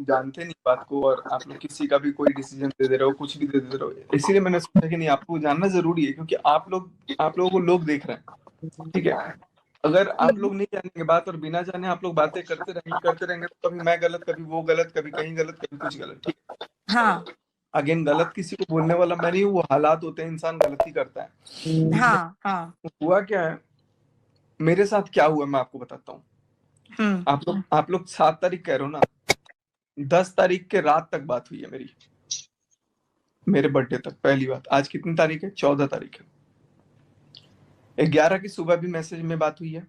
जानते नहीं बात को, और आप लोग किसी का भी कोई डिसीजन दे रहे हो, कुछ भी दे रहे हो, इसीलिए मैंने सोचा कि नहीं, आपको जानना जरूरी है, क्योंकि आप लोगों को लोग देख रहे हैं, ठीक है। अगर आप लोग नहीं जानेंगे बात और बिना जाने आप लोग बातें करते रहेंगे तो कभी मैं गलत, कभी वो गलत, कभी कहीं गलत, कभी कुछ गलत, ठीक है। हाँ अगेन, गलत किसी को बोलने वाला मैं नहीं हूँ, वो हालात होते हैं, इंसान गलती करता है। हाँ हाँ। हुआ क्या है, मेरे साथ क्या हुआ मैं आपको बताता हूँ। आप लोग 7 तारीख कह रहे हो ना, 10 तारीख के रात तक बात हुई है मेरी, मेरे बर्थडे तक। पहली बात, आज कितनी तारीख है? 14 तारीख है। 11 की सुबह भी मैसेज में बात हुई है,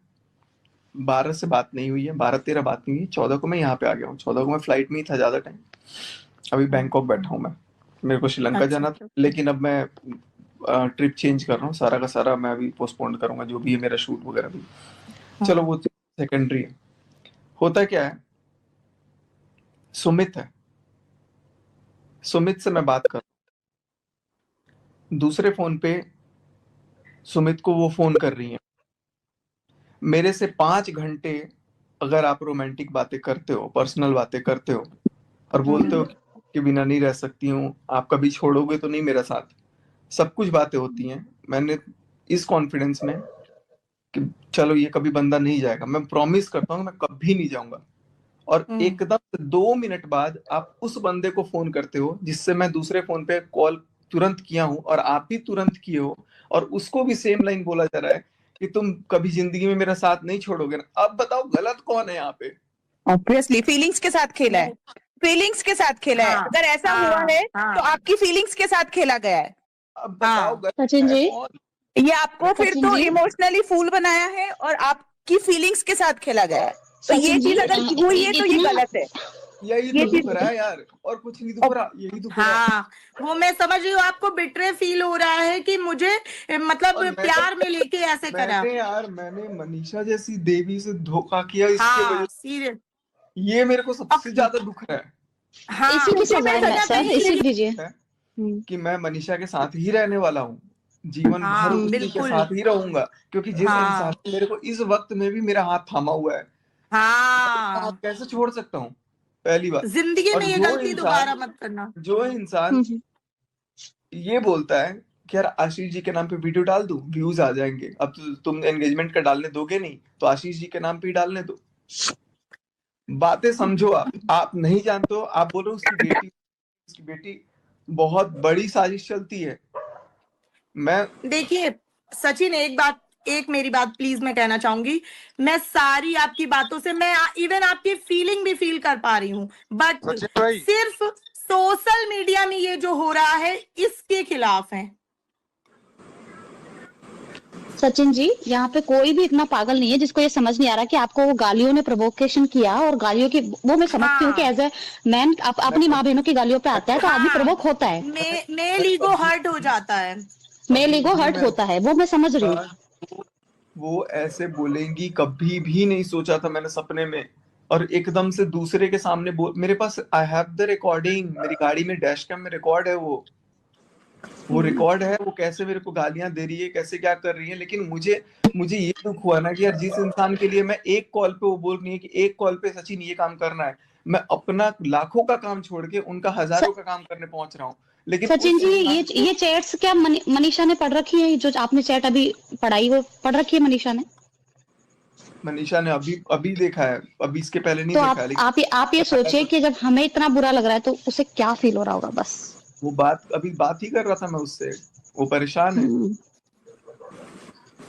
12 से बात नहीं हुई है, 12-13 बात नहीं हुई, 14 को मैं यहाँ पे आ गया हूँ, 14 को मैं फ्लाइट में ही था ज्यादा टाइम। अभी बैंकॉक बैठा हूँ मैं, मेरे को श्रीलंका अच्छा जाना था, लेकिन अब मैं ट्रिप चेंज कर रहा हूँ, सारा का सारा मैं अभी पोस्टपोन करूंगा, जो भी है मेरा शूट वगैरह भी। चलो वो सेकेंडरी है। होता क्या है, सुमित है, सुमित से मैं बात कर, दूसरे फोन पे सुमित को वो फोन कर रही है, मेरे से 5 घंटे अगर आप रोमांटिक बातें करते हो, पर्सनल बातें करते हो, और बोलते हो कि बिना नहीं रह सकती हूँ, आप कभी छोड़ोगे तो नहीं मेरा साथ, सब कुछ बातें होती हैं। मैंने इस कॉन्फिडेंस में कि चलो ये कभी बंदा नहीं जाएगा, मैं प्रॉमिस करता हूँ मैं कभी नहीं जाऊंगा, और एकदम से 2 मिनट बाद आप उस बंदे को फोन करते हो जिससे मैं दूसरे फोन पे कॉल तुरंत किया हूँ, और आप भी तुरंत किए हो, और उसको भी सेम लाइन बोला जा रहा है कि तुम कभी जिंदगी में मेरा साथ नहीं छोड़ोगे ना। अब बताओ गलत कौन है यहाँ पे? ऑब्वियसली फीलिंग्स के साथ खेला है, फीलिंग्स के साथ खेला है। अगर ऐसा हुआ है तो आपकी फीलिंग्स के साथ खेला गया है। अब बताओ गलत सचिन है जी, कौन? ये आपको फिर सचिन तो जी। इमोशनली फूल बनाया है और आपकी फीलिंग्स के साथ खेला गया है। तो ये सचिन जी, चीज अगर हुई है तो ये इतना गलत है। यही ये तो चीज दुख रहा है यार, और कुछ नहीं दुख रहा, यही दुख रहा है। हाँ, वो मैं समझ रही हूँ, आपको बिट्रे फील हो रहा है कि मुझे मतलब और प्यार में लेके ऐसे करा। मैंने मनीषा जैसी देवी से धोखा किया, इसके वजह हाँ से सीरियस। ये मेरे को सबसे ज्यादा दुख रहा है। हाँ इसी की मुझे सजा मैं है सर, इसी दीजिए। है कि मैं मनीषा के साथ ही रहने वाला हूँ, जीवन भर हाँ उसी के बिल्कुल। साथ ही रहूंगा, क्योंकि जिस इंसान हाँ ने मेरे को इस वक्त में भी मेरा हाथ थामा हुआ है, मैं हाथ हाँ, कैसे छोड़ सकता हूँ? पहली बात। जिंदगी और में ये गलती दोबारा मत करना। जो इंसान ये बोलता है कि यार आशीष जी के नाम पे वीडियो डाल दूं, व्यूज आ जाएंगे, अब तुम एंगेजमेंट का डालने दोगे नहीं तो आशीष जी के नाम पे ही डालने दो। बातें समझो, आप नहीं जानते हो, आप बोल रहे हो उसकी बेटी बहुत बड़ी साजिश चलती है। मैं देखिए सचिन, एक मेरी बात प्लीज मैं कहना चाहूंगी, मैं सारी आपकी बातों से मैं इवन आपकी फीलिंग भी फील कर पा रही हूँ, बट सिर्फ सोशल मीडिया में ये जो हो रहा है इसके खिलाफ है। सचिन जी, यहाँ पे कोई भी इतना पागल नहीं है जिसको ये समझ नहीं आ रहा कि आपको वो गालियों ने प्रोवोकेशन किया, और गालियों की वो मैं समझती हूँ कि एज ए मैन अपनी माँ बहनों की गालियों पे आता है तो आदमी प्रोवोक होता है, मेल ईगो हर्ट हो जाता है, मेल ईगो हर्ट होता है, वो मैं समझ रही हूँ। वो ऐसे बोलेंगी कभी भी नहीं सोचा था मैंने सपने में, और एकदम से दूसरे के सामने मेरे पास आई हैव द रिकॉर्डिंग, मेरी गाड़ी में डैश कैम में रिकॉर्ड है, वो रिकॉर्ड है, वो कैसे मेरे को गालियां दे रही है, कैसे क्या कर रही है। लेकिन मुझे ये दुख हुआ ना कि यार जिस इंसान के लिए मैं एक कॉल पे, वो बोल रही है कि एक कॉल पे सचिन ये काम करना है, मैं अपना लाखों का काम छोड़ के उनका हजारों का काम करने पहुंच रहा हूँ। लेकिन सचिन जी, ये चैट्स क्या मनीषा ने पढ़ रखी है? जो आपने चैट अभी पढ़ाई वो पढ़ रखी है मनीषा ने अभी देखा है, अभी इसके पहले नहीं तो देखा है, लेकिन आप ये सोचिए कि जब हमें इतना बुरा लग रहा है तो उसे क्या फील हो रहा होगा। बस वो बात ही कर रहा था मैं उससे, वो परेशान है।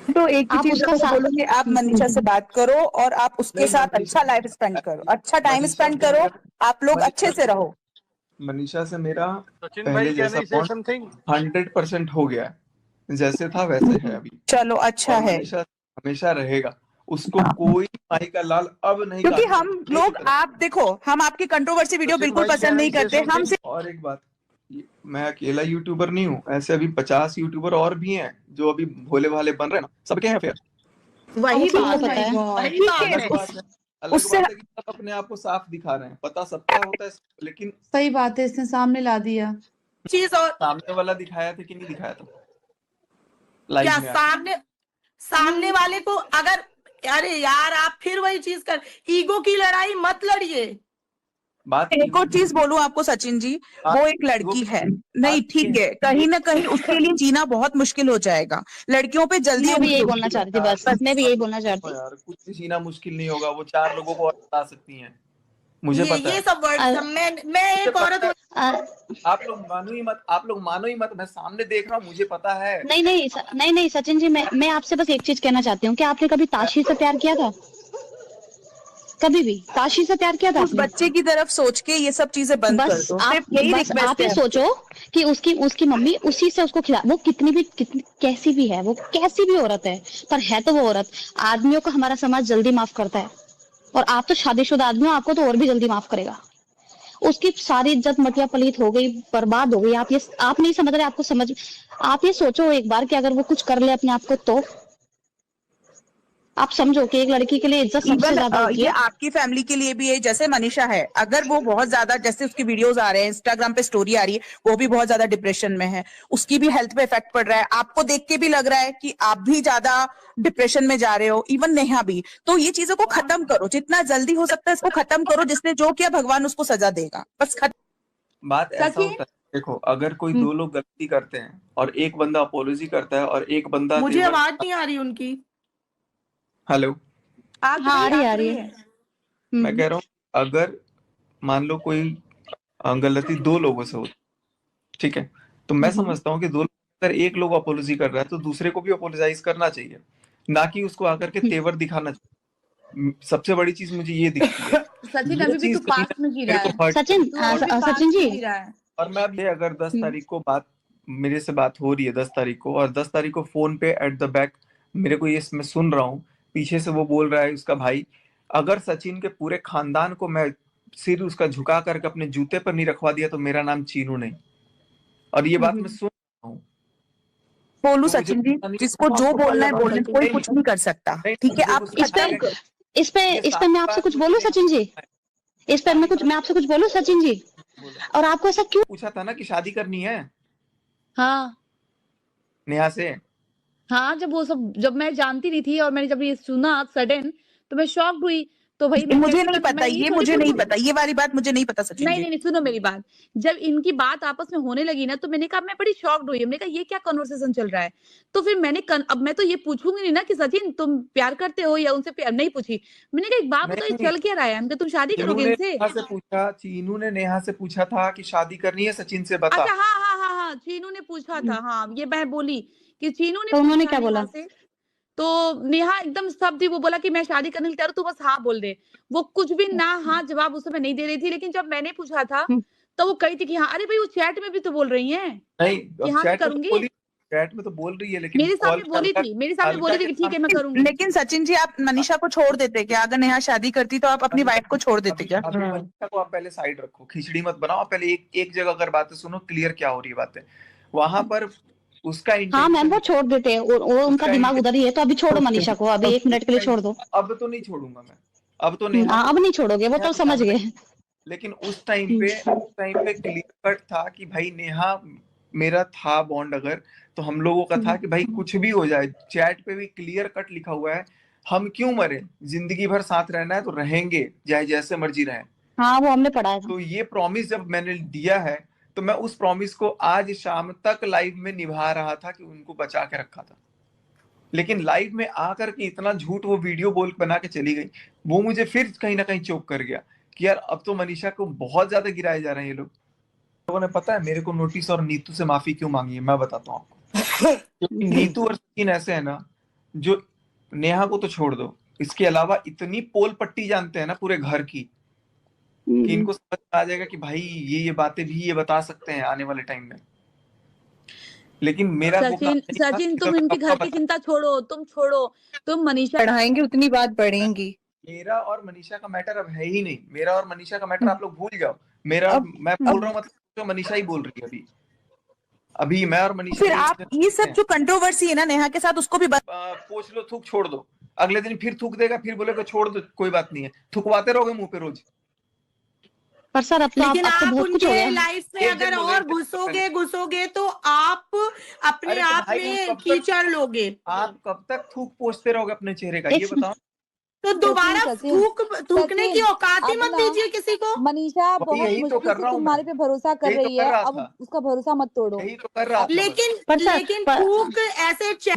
तो एक ही आप चीज उसका मैं बोलूंगी, आप मनीषा से बात करो और आप उसके साथ अच्छा लाइफ स्पेंड करो, अच्छा टाइम स्पेंड करो, आप लोग अच्छे से रहो। मनीषा से मेरा पहले जैसा बॉन्ड 100% हो गया है, जैसे था वैसे है अभी। चलो अच्छा है, मनीषा हमेशा रहेगा, उसको कोई माई का लाल अब नहीं क्योंकि काटना हम लोग, आप देखो, हम आपकी कंट्रोवर्सी वीडियो बिल्कुल पसंद नहीं करते। हम और एक बात, मैं अकेला यूट्यूबर नहीं हूँ, ऐसे अभी 50 यूट्यूबर और भी हैं जो अभी भोले भाले बन रहे हैं ना, सबके हैं फिर। वही बात पता है। अलग बात है, अलग बात है कि सब अपने आप को साफ दिखा रहे हैं, पता सबका होता है, लेकिन सही बात है, इसने सामने ला दिया चीज। और सामने वाला दिखाया था कि नहीं दिखाया था क्या लाइव में? सामने वाले को अगर, अरे यार आप फिर वही चीज कर, ईगो की लड़ाई मत लड़िए। बात एक और चीज बोलूं आपको सचिन जी, वो एक लड़की है, नहीं ठीक है, कहीं ना कहीं उसके लिए जीना बहुत मुश्किल हो जाएगा, लड़कियों पे जल्दी मैं भी यही बोलना चाह रही थी, बस मैं भी यही बोलना चाहती थी यार, कुछ भी जीना मुश्किल नहीं होगा, वो 4 लोगों को और बता सकती हैं, मुझे पता ये है। सब वर्ड मैं एक औरत आप लोग मानो ही मत, मैं सामने देख रहा हूँ, मुझे पता है। नहीं सचिन जी, मैं आपसे बस एक चीज कहना चाहती हूँ कि आपने कभी ताशी से प्यार किया था? कभी भी ताशी से प्यार किया था? उस बच्चे की तरफ सोच के ये सब चीजें बंद कर दो। आप ये सोचो कि उसकी मम्मी उसी से उसको खिला, वो कैसी भी है, वो कैसी भी औरत है, पर है तो वो औरत। आदमियों को हमारा समाज जल्दी माफ करता है, और आप तो शादीशुदा आदमी हो, आपको तो और भी जल्दी माफ करेगा। उसकी सारी इज्जत मटिया पलीत हो गई, बर्बाद हो गई। आप नहीं समझ रहे, आप ये सोचो एक बार कि अगर वो कुछ कर ले अपने आप को, तो आप समझो कि एक लड़की के लिए इज्जत सबसे ज्यादा होती है। ये आपकी फैमिली के लिए भी है, जैसे मनीषा है, अगर वो बहुत ज्यादा, जैसे उसकी वीडियोस आ रहे हैं, इंस्टाग्राम पे स्टोरी आ रही है, वो भी बहुत ज्यादा डिप्रेशन में है, उसकी भी हेल्थ पे इफेक्ट पड़ रहा है, आपको देख के भी लग रहा है कि आप भी ज्यादा डिप्रेशन में जा रहे हो, इवन नेहा भी। तो ये चीजों को खत्म करो, जितना जल्दी हो सकता है इसको खत्म करो, जिसने जो किया भगवान उसको सजा देगा, बस खत्म। बात ऐसा होता है, देखो, अगर कोई 2 लोग गलती करते हैं और एक बंदा अपोलॉजी करता है और एक बंदा, मुझे आवाज नहीं आ रही उनकी। हेलो, आ रही है। मैं कह रहा हूँ, अगर मान लो कोई गलती 2 लोगों से होती, ठीक है, तो मैं समझता हूँ कि 2 अगर एक लोग अपोलॉजी कर रहा है तो दूसरे को भी अपोलोजाइज करना चाहिए, ना कि उसको आकर के तेवर दिखाना चाहिए। सबसे बड़ी चीज मुझे ये दिखती है। सचिन अभी भी तू पास में जी रहा है। सचिन जी, और मैं भी, अगर 10 तारीख को मेरे से बात हो रही है 10 तारीख को, और 10 तारीख को फोन पे एट द बैक मेरे को ये मैं सुन रहा हूँ, पीछे से वो बोल रहा है उसका भाई, अगर सचिन के पूरे खानदान को मैं सिर उसका झुका करके अपने जूते पर नहीं रखवा दिया तो मेरा नाम चीनू नहीं। और ये बात मैं सुन रहा हूँ। बोलू सचिन जी, जिसको जो बोलना है बोलने, कोई कुछ नहीं कर सकता, ठीक है। आप इस पे मैं आपसे कुछ बोलूं सचिन जी, मैं आपसे कुछ बोलूं सचिन जी, और आपको ऐसा क्यों पूछा था ना कि शादी करनी है? हाँ नेहा से। हाँ, जब मैं जानती नहीं थी और मैंने जब ये सुना सडन, तो मैं शॉक्ड हुई। तो भाई मुझे नहीं पता, ये वाली बात मुझे नहीं पता सचिन जी। नहीं, सुनो मेरी बात। जब इनकी बात आपस में होने लगी ना, तो मैंने कहा, मैं बड़ी शॉक्ड हुई। मैंने कहा ये क्या कन्वर्सेशन चल रहा है? तो फिर अब मैं तो ये पूछूंगी नहीं ना कि सचिन तुम प्यार करते हो या उनसे प्यार नहीं पूछी। मैंने कहा एक बात बताओ, चल क्या रहा है? हमने तुम शादी करोगे इनसे? चीनू ने नेहा से पूछा था कि शादी करनी है, सचिन से बता। अच्छा, हाँ, चीनू ने पूछा था। हाँ, ये मैं बोली कि चीनू ने, तो उन्होंने क्या बोला? तो नेहा एकदम स्तब्ध थी। वो बोला कि मैं शादी करने के लिए तैयार हूं, तू बस हाँ बोल दे। वो कुछ भी ना हाँ जवाब उस समय नहीं दे रही थी। लेकिन जब मैंने पूछा था तो वो कही थी कि हाँ, अरे भाई वो चैट में भी तो बोल रही है कि हाँ मैं करूंगी। चैट में तो बोल रही है, लेकिन मेरे सामने बोली थी कि ठीक है मैं करूंगी। लेकिन सचिन जी, आप मनीषा को छोड़ देते क्या? अगर नेहा शादी करती तो आप अपनी वाइफ को छोड़ देते क्या? मनीषा को आप पहले साइड रखो, खिचड़ी मत बनाओ, पहले एक जगह अगर बातें सुनो, क्लियर क्या हो रही है बातें वहां पर। उसका हाँ मैम, वो छोड़ देते हैं, और उनका दिमाग उधर ही है। तो अभी छोड़ो मनीषा को, अभी 1 मिनट के लिए छोड़ दो। अब तो नहीं छोड़ूंगा मैं, अब तो नहीं। अब नहीं छोड़ोगे, वो तो समझ गए। लेकिन उस टाइम पे क्लियर कट था कि भाई नेहा मेरा था बॉन्ड, अगर तो हम लोगों का था कि भाई कुछ भी हो जाए। चैट पे भी क्लियर कट लिखा हुआ है, हम क्यों मरे, जिंदगी भर साथ रहना है तो रहेंगे, चाहे जैसे मर्जी रहे। हाँ, वो हमने पढ़ा है। तो ये प्रॉमिस जब मैंने दिया है, तो मैं उस प्रॉमिस को आज शाम तक लाइव में निभा रहा था कि उनको बचा के रखा था। लेकिन लाइव में आकर के इतना झूठ वो वीडियो बना के चली गई, वो मुझे फिर कहीं ना कहीं चौक कर गया कि यार अब तो मनीषा को बहुत ज्यादा गिराए जा रहे हैं ये लोगों ने। पता है मेरे को नोटिस और नीतू से माफी क्यों मांगी है, मैं बताता हूँ आपको। नीतू और सचिन ऐसे है ना, जो नेहा को तो छोड़ दो, इसके अलावा इतनी पोल पट्टी जानते हैं ना पूरे घर की, कि इनको समझ आ जाएगा कि भाई ये बातें भी ये बता सकते हैं आने वाले टाइम में। लेकिन मेरा सचिन तुम इनके घर की चिंता छोड़ो, तुम मनीषा बढ़ाएंगे उतनी बात बढ़ेंगी। मेरा और मनीषा का मैटर अब है ही नहीं। मेरा और मनीषा का मैटर आप लोग भूल जाओ। मैं बोल रहा हूँ, मतलब तो मनीषा ही बोल रही है अभी मैं और मनीषा। फिर आप ये सब जो कंट्रोवर्सी है ना नेहा के साथ, उसको भी पोछ लो, थूक छोड़ दो। अगले दिन फिर थूक देगा, फिर बोलेगा छोड़ दो, कोई बात नहीं है, थुकवाते रहोगे मुंह पे रोज। पर सर अब तो लेकिन आप बहुत कुछ हो गया। लाइफ में अगर और घुसोगे तो आप अपने आप में कीचड़ लोगे। आप कब तक थूक पोछते रहोगे अपने चेहरे का, ये बताओ। तो दोबारा सचिन, थूकने की औकात ही मत अपना- दीजिए किसी को। मनीषा अभी बहुत यही तो मुश्किल कर से रहा हूँ तुम्हारे पे भरोसा कर यही तो रही कर है, रहा अब था। उसका भरोसा मत तोड़ो। यही तो कर रहा था मैं। लेकिन थूक ऐसे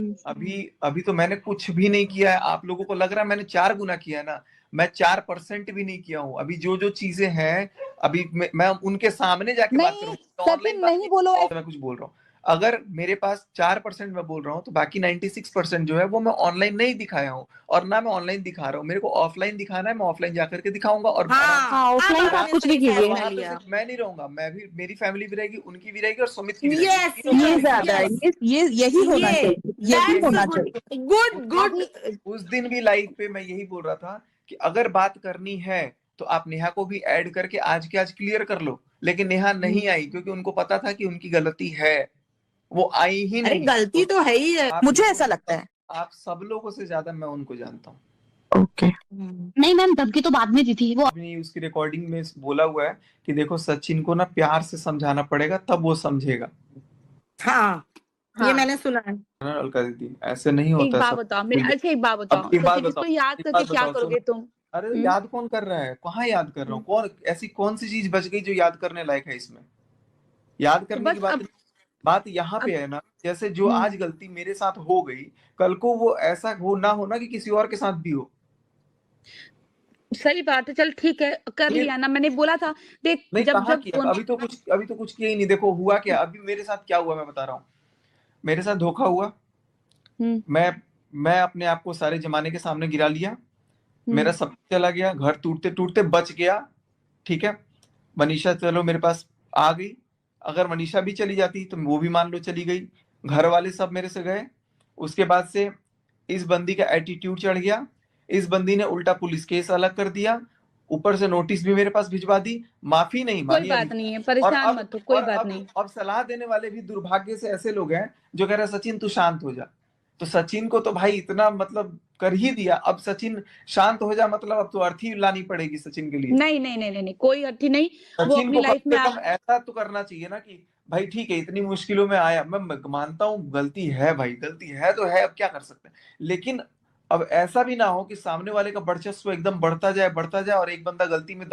अभी तो मैंने कुछ भी नहीं किया है। आप लोगों को लग रहा है मैंने 4 गुना किया है ना, मैं 4% भी नहीं किया हूँ। अभी जो चीजें हैं अभी मैं उनके सामने जाके बात नहीं, करूँ, सचिन नहीं बोलो मैं कुछ बोल रहा हूँ। अगर मेरे पास 4% मैं बोल रहा हूँ तो बाकी 96% जो है वो मैं ऑनलाइन नहीं दिखाया हूँ, और ना मैं ऑनलाइन दिखा रहा हूँ। मेरे को ऑफलाइन दिखाना है, मैं ऑफलाइन जाकर के दिखाऊंगा। और हाँ, ऑफलाइन अब आप कुछ भी आपने कीजिए। वहां पे लिया। सिर्फ मैं नहीं रहूंगा, मैं भी, मेरी फैमिली भी रहेगी, उनकी भी रहेगी और सुमित की भी Yes, रहेगी। ये yes, ज्यादा है, yes. यही होना ये चाहिए, यही होना चाहिए। गुड उस दिन भी लाइव पे मैं यही बोल रहा था कि अगर बात करनी है तो आप नेहा को भी ऐड करके आज के आज क्लियर कर लो। लेकिन नेहा नहीं आई क्योंकि उनको पता था कि उनकी गलती है, वो आई ही अरे नहीं। गलती तो है ही है। मुझे ऐसा लगता है। आप सब लोगों से ज्यादा मैं उनको जानता हूँ। ओके, नहीं मैम, धमकी तो बाद में दी थी वो। अभी उसकी रिकॉर्डिंग में बोला हुआ है कि देखो सचिन को ना प्यार से समझाना पड़ेगा तब वो समझेगा। हाँ, ये मैंने सुना है। अलका दीदी ऐसे नहीं एक होता बात सब। बताओ मेरे, अच्छा एक बात बताओ, अब एक बात सचिन इसको बताओ, याद एक करके बात क्या बताओ, करोगे तुम? अरे याद कौन कर रहा है? कहाँ याद कर रहा हूँ? कौन ऐसी कौन सी चीज बच गई जो याद करने लायक है इसमें? याद तो करने की बस बात यहाँ पे है ना, जैसे जो आज गलती मेरे साथ हो गई, कल को वो ऐसा हो ना कि किसी और के साथ भी हो। सही बात है, चल ठीक है, कर ये- लिया ना, मैंने बोला था देख नहीं, जब कहाँ जब किया? अभी तो कुछ किया ही नहीं। देखो हुआ क्या, अभी मेरे साथ क्या हुआ मैं बता रहा हूँ। मेरे साथ धोखा हुआ। मैं अपने आप को सारे जमाने के सामने गिरा लिया। मेरा सब चला गया, घर टूटते टूटते बच गया। ठीक है, मनीषा चलो मेरे पास आ गई। अगर मनीषा भी चली जाती तो वो भी मान लो चली गई। घर वाले सब मेरे से गए। उसके बाद से इस बंदी का एटीट्यूड चढ़ गया। इस बंदी ने उल्टा पुलिस केस अलग कर दिया, ऊपर से नोटिस भी मेरे पास भिजवा दी। माफी नहीं कोई मांगी बात अभी। नहीं है, और परेशान अब मत हो, कोई और बात अब नहीं। अब सलाह देने वाले भी दुर्भाग्य से ऐसे लोग हैं जो कह रहे हैं सचिन तू शांत हो जा। तो सचिन को तो भाई इतना मतलब कर ही दिया, अब सचिन शांत हो जा मतलब अब तो अर्थी लानी पड़ेगी सचिन के लिए। नहीं नहीं नहीं नहीं नहीं, कोई अर्थी नहीं, वो सचिन अपनी को लाइफ कम में से कम ऐसा तो करना चाहिए ना कि भाई ठीक है इतनी मुश्किलों में आया, मैं मानता हूँ गलती है भाई, गलती है तो है, अब क्या कर सकते हैं। लेकिन अब ऐसा भी ना हो कि सामने वाले का वर्चस्व एकदम बढ़ता जाए और एक बंदा गलती में